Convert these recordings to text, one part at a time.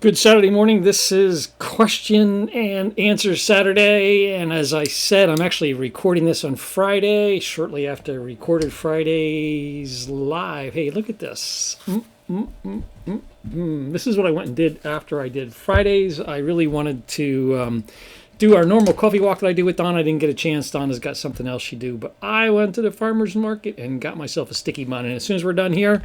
Good Saturday morning. This is question and answer Saturday. And as I said, I'm actually recording this on Friday, shortly after I recorded Friday's live. Hey, look at this. This is what I went and did after I did Fridays. I really wanted to do our normal coffee walk that I do with Dawn. I didn't get a chance. Donna's got something else she do. But I went to the farmer's market and got myself a sticky bun. And as soon as we're done here,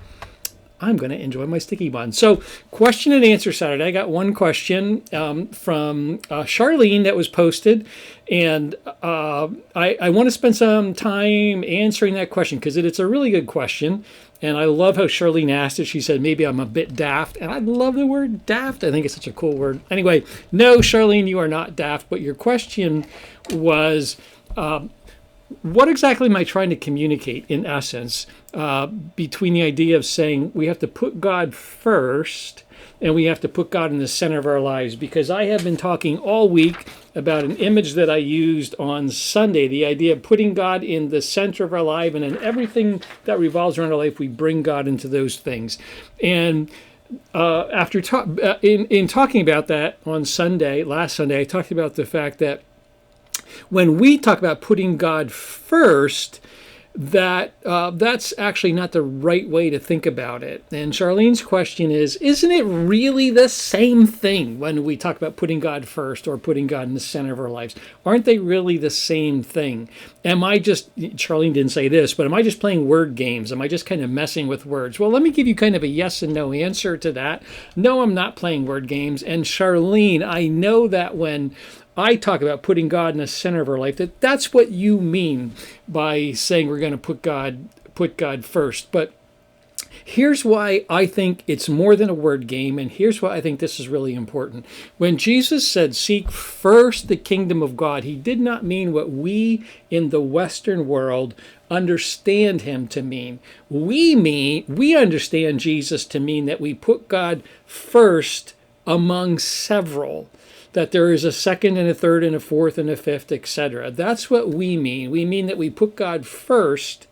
I'm going to enjoy my sticky bun. So, question and answer Saturday. I got one question from Charlene that was posted, and I want to spend some time answering that question because it's a really good question. And I love how Charlene asked it. She said, maybe I'm a bit daft. And I love the word daft. I think it's such a cool word. Anyway, no, Charlene, you are not daft. But your question was, what exactly am I trying to communicate in essence between the idea of saying we have to put God first and we have to put God in the center of our lives? Because I have been talking all week about an image that I used on Sunday, the idea of putting God in the center of our life, and in everything that revolves around our life, we bring God into those things. And in talking about that on Sunday, last Sunday, I talked about the fact that when we talk about putting God first, that's actually not the right way to think about it. And Charlene's question is, isn't it really the same thing when we talk about putting God first or putting God in the center of our lives? Aren't they really the same thing? Charlene didn't say this, but am I just playing word games? Am I just kind of messing with words? Well, let me give you kind of a yes and no answer to that. No, I'm not playing word games. And Charlene, I know that when I talk about putting God in the center of our life, that's what you mean by saying we're going to put God first. But here's why I think it's more than a word game, and here's why I think this is really important. When Jesus said, seek first the kingdom of God, he did not mean what we in the Western world understand him to mean. We understand Jesus to mean that we put God first among several, that there is a second and a third and a fourth and a fifth, etc. That's what we mean. We mean that we put God first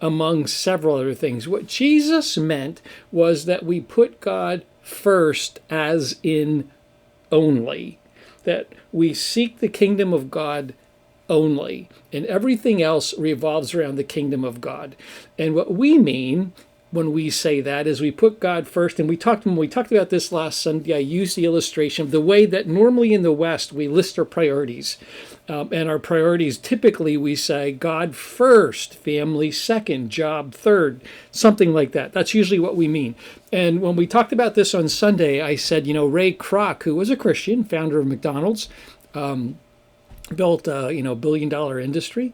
among several other things. What Jesus meant was that we put God first as in only, that we seek the kingdom of God only, and everything else revolves around the kingdom of God. And what we mean when we say that is we put God first. And when we talked about this last Sunday, I used the illustration of the way that normally in the West we list our priorities. And our priorities, typically we say God first, family second, job third, something like that. That's usually what we mean. And when we talked about this on Sunday, I said, Ray Kroc, who was a Christian, founder of McDonald's, built a billion-dollar industry.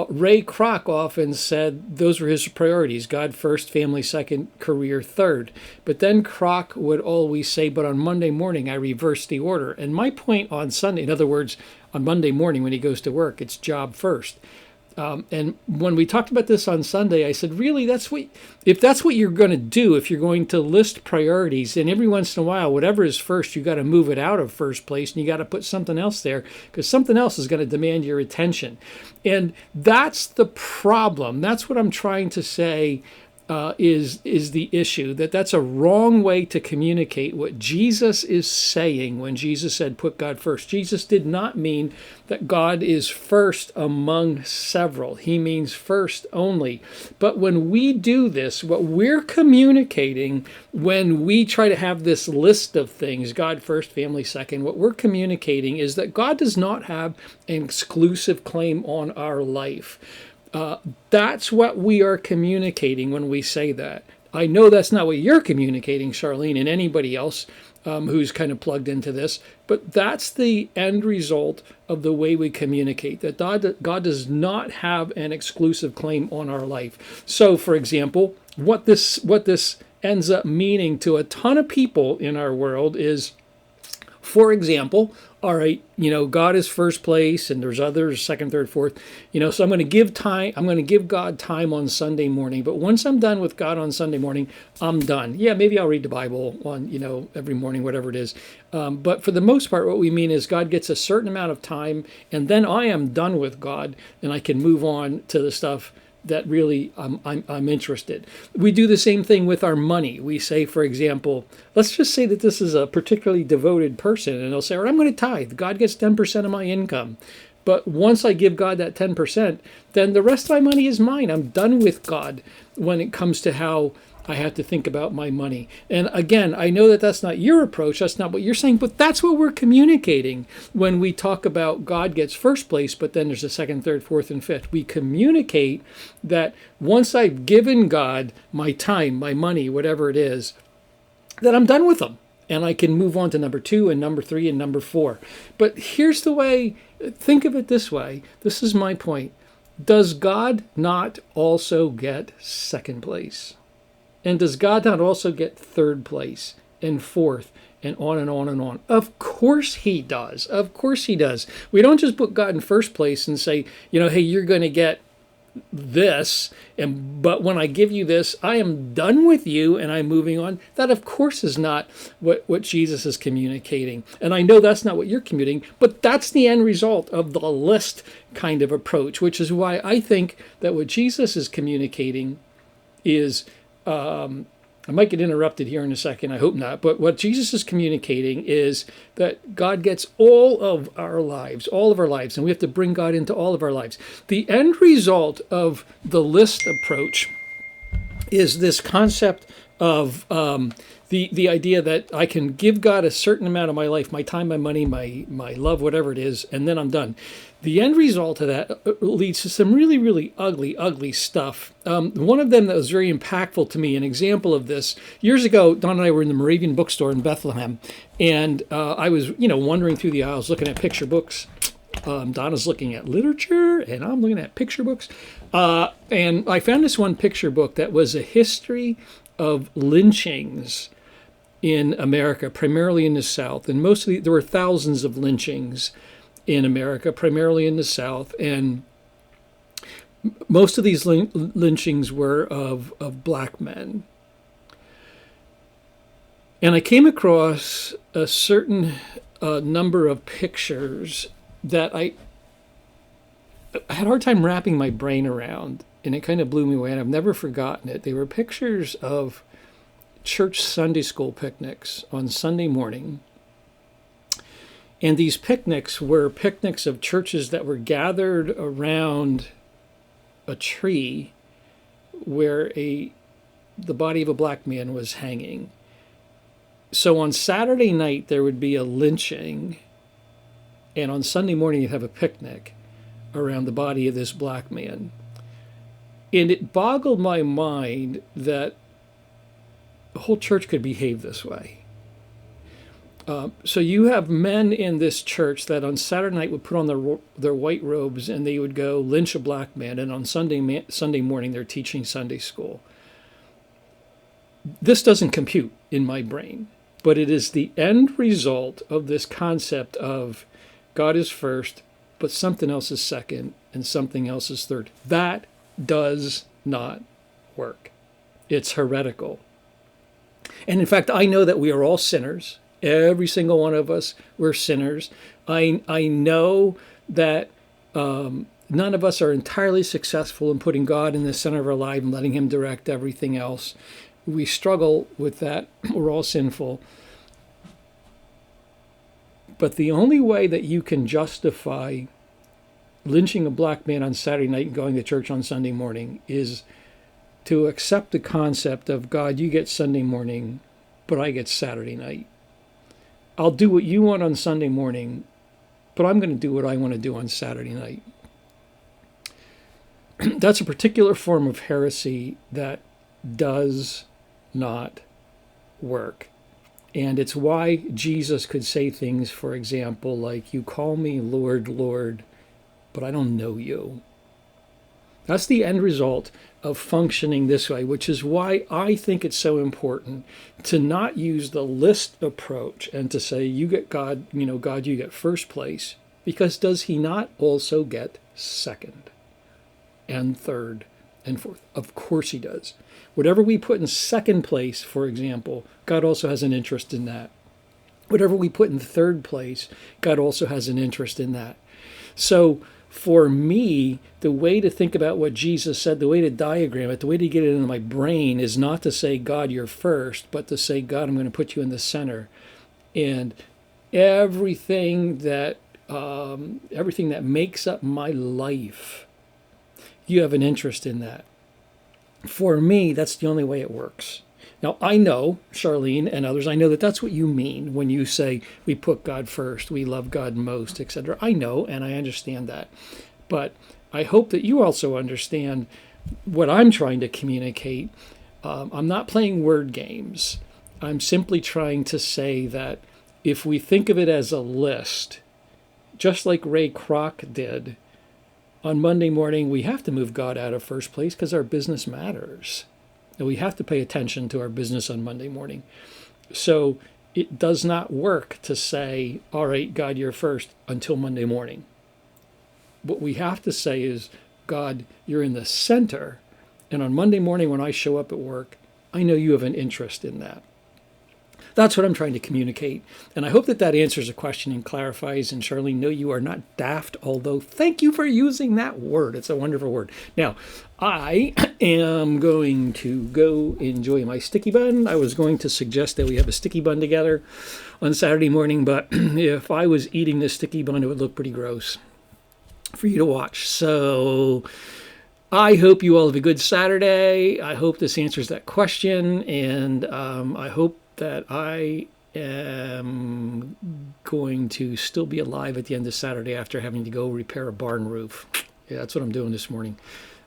Ray Kroc often said those were his priorities: God first, family second, career third. But then Kroc would always say, but on Monday morning I reversed the order. And my point on Sunday, in other words, on Monday morning when he goes to work, it's job first. And when we talked about this on Sunday, I said, really, if that's what you're going to do, if you're going to list priorities, and every once in a while, whatever is first, you got to move it out of first place, and you got to put something else there, because something else is going to demand your attention. And that's the problem. That's what I'm trying to say is the issue, that's a wrong way to communicate what Jesus is saying when Jesus said put God first. Jesus did not mean that God is first among several. He means first only. But when we do this, what we're communicating when we try to have this list of things, God first, family second, what we're communicating is that God does not have an exclusive claim on our life. That's what we are communicating when we say that. I know that's not what you're communicating, Charlene, and anybody else who's kind of plugged into this, but that's the end result of the way we communicate, that God does not have an exclusive claim on our life. So, for example, what this ends up meaning to a ton of people in our world is, for example, all right, God is first place and there's others, second, third, fourth, so I'm going to give God time on Sunday morning. But once I'm done with God on Sunday morning, I'm done. Yeah, maybe I'll read the Bible on, every morning, whatever it is. But for the most part, what we mean is God gets a certain amount of time, and then I am done with God and I can move on to the stuff that really I'm interested. We do the same thing with our money. We say, for example, let's just say that this is a particularly devoted person, and they'll say, "Well, I'm going to tithe. God gets 10% of my income." But once I give God that 10%, then the rest of my money is mine. I'm done with God when it comes to how I have to think about my money. And again, I know that that's not your approach. That's not what you're saying, but that's what we're communicating when we talk about God gets first place, but then there's a second, third, fourth, and fifth. We communicate that once I've given God my time, my money, whatever it is, that I'm done with them. And I can move on to number 2 and number 3 and number 4. But here's the way, think of it this way. This is my point. Does God not also get second place? And does God not also get third place and fourth and on and on and on? Of course he does. Of course he does. We don't just put God in first place and say, hey, you're going to get this, but when I give you this, I am done with you and I'm moving on. That, of course, is not what Jesus is communicating. And I know that's not what you're communicating, but that's the end result of the list kind of approach, which is why I think that what Jesus is communicating is, I might get interrupted here in a second, I hope not, but what Jesus is communicating is that God gets all of our lives, and we have to bring God into all of our lives. The end result of the list approach is this concept of the idea that I can give God a certain amount of my life, my time, my money, my love, whatever it is, and then I'm done. The end result of that leads to some really, really ugly stuff. One of them that was very impactful to me, an example of this, years ago, Don and I were in the Moravian bookstore in Bethlehem, and I was, wandering through the aisles looking at picture books. Donna's looking at literature, and I'm looking at picture books. And I found this one picture book that was a history of lynchings in America, primarily in the South. And there were thousands of lynchings in America, primarily in the South. And most of these lynchings were of black men. And I came across a certain number of pictures that I had a hard time wrapping my brain around, and it kind of blew me away, and I've never forgotten it. They were pictures of church Sunday school picnics on Sunday morning. And these picnics were picnics of churches that were gathered around a tree where the body of a black man was hanging. So on Saturday night, there would be a lynching, and on Sunday morning, you'd have a picnic around the body of this black man. And it boggled my mind that the whole church could behave this way. So you have men in this church that on Saturday night would put on their white robes and they would go lynch a black man, and on Sunday morning they're teaching Sunday school. This doesn't compute in my brain, but it is the end result of this concept of God is first, but something else is second, and something else is third. That does not work. It's heretical. And in fact, I know that we are all sinners. Every single one of us, we're sinners. I know that none of us are entirely successful in putting God in the center of our life and letting him direct everything else. We struggle with that. We're all sinful. But the only way that you can justify lynching a black man on Saturday night and going to church on Sunday morning is to accept the concept of, God, you get Sunday morning, but I get Saturday night. I'll do what you want on Sunday morning, but I'm going to do what I want to do on Saturday night. That's a particular form of heresy that does not work. And it's why Jesus could say things, for example, like, you call me Lord, Lord, but I don't know you. That's the end result of functioning this way, which is why I think it's so important to not use the list approach and to say, you get God, God, you get first place, because does he not also get second and third and fourth? Of course he does. Whatever we put in second place, for example, God also has an interest in that. Whatever we put in third place, God also has an interest in that. So for me, the way to think about what Jesus said, the way to diagram it, the way to get it into my brain is not to say, God, you're first, but to say, God, I'm going to put you in the center. And everything that makes up my life, you have an interest in that. For me, that's the only way it works. Now, I know, Charlene and others, I know that that's what you mean when you say we put God first, we love God most, etc. I know, and I understand that. But I hope that you also understand what I'm trying to communicate. I'm not playing word games. I'm simply trying to say that if we think of it as a list, just like Ray Kroc did, on Monday morning, we have to move God out of first place because our business matters. And we have to pay attention to our business on Monday morning. So it does not work to say, all right, God, you're first until Monday morning. What we have to say is, God, you're in the center. And on Monday morning when I show up at work, I know you have an interest in that. That's what I'm trying to communicate. And I hope that that answers the question and clarifies. And Charlene, no, you are not daft, although thank you for using that word. It's a wonderful word. Now, I am going to go enjoy my sticky bun. I was going to suggest that we have a sticky bun together on Saturday morning, but if I was eating this sticky bun, it would look pretty gross for you to watch. So I hope you all have a good Saturday. I hope this answers that question. And I hope that I am going to still be alive at the end of Saturday after having to go repair a barn roof. Yeah, that's what I'm doing this morning.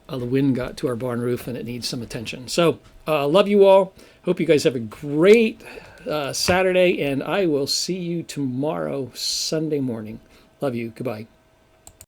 The wind got to our barn roof and it needs some attention. So love you all. Hope you guys have a great Saturday, and I will see you tomorrow, Sunday morning. Love you. Goodbye.